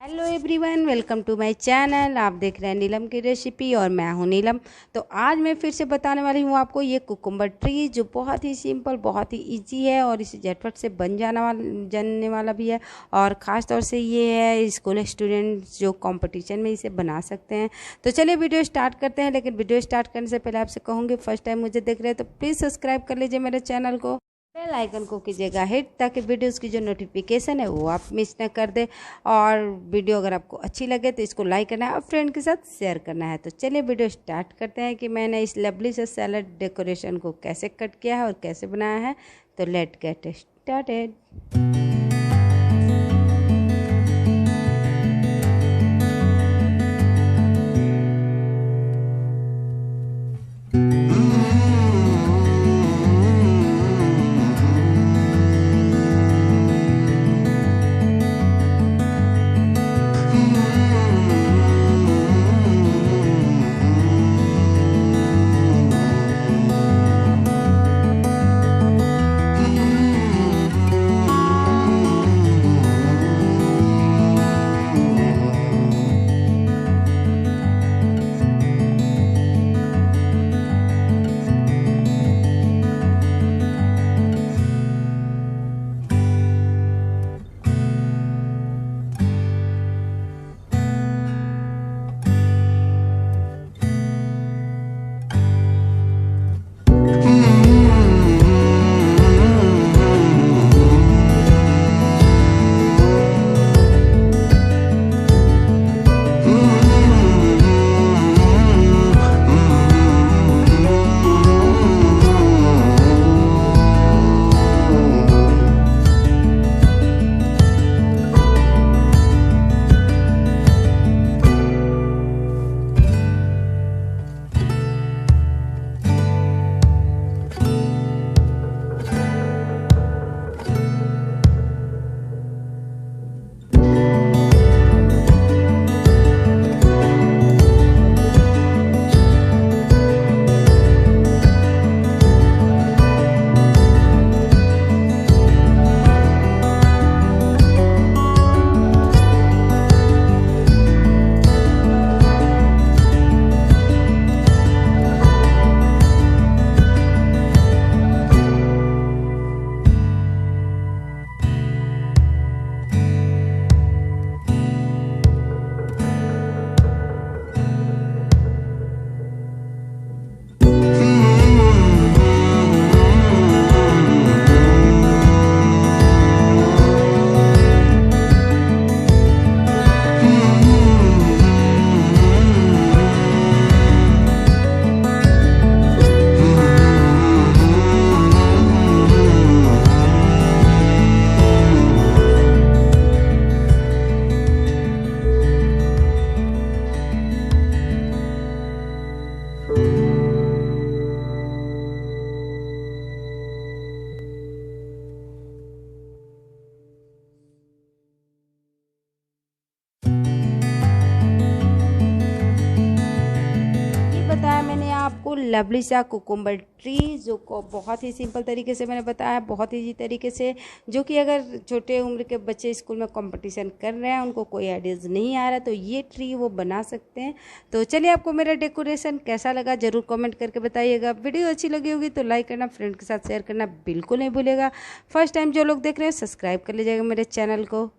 Hello everyone, welcome to my channel. आप देख रहे हैं नीलम की रेसिपी और मैं हूं नीलम। तो आज मैं फिर से बताने वाली हूं आपको ये कुकुम्बर ट्री, जो बहुत ही सिंपल, बहुत ही इजी है और इसे झटपट से बन जानने वाला भी है। और ख़ास तौर से ये है स्कूल स्टूडेंट्स जो कंपटीशन में इसे बना सकते हैं। तो चलिए वीडियो स्टार्ट करते हैं। लेकिन वीडियो स्टार्ट करने से पहले आपसे कहूँगी, फर्स्ट टाइम मुझे देख रहे हैं तो प्लीज़ सब्सक्राइब कर लीजिए मेरे चैनल को, बेल आइकन को कीजिएगा हिट, ताकि वीडियोस की जो नोटिफिकेशन है वो आप मिस न कर दे। और वीडियो अगर आपको अच्छी लगे तो इसको लाइक करना है और फ्रेंड के साथ शेयर करना है। तो चलिए वीडियो स्टार्ट करते हैं कि मैंने इस लवली से सैलड डेकोरेशन को कैसे कट किया है और कैसे बनाया है। तो लेट गेट स्टार्टेड। बताया मैंने आपको लवली सा कुकुम्बर ट्री, जो को बहुत ही सिंपल तरीके से मैंने बताया, बहुत ही तरीके से, जो कि अगर छोटे उम्र के बच्चे स्कूल में कंपटीशन कर रहे हैं, उनको कोई आइडियाज़ नहीं आ रहा, तो ये ट्री वो बना सकते हैं। तो चलिए, आपको मेरा डेकोरेशन कैसा लगा ज़रूर कमेंट करके बताइएगा। वीडियो अच्छी लगी होगी तो लाइक करना, फ्रेंड के साथ शेयर करना बिल्कुल नहीं भूलेगा। फर्स्ट टाइम जो लोग देख रहे हैं सब्सक्राइब कर लीजिएगा मेरे चैनल को।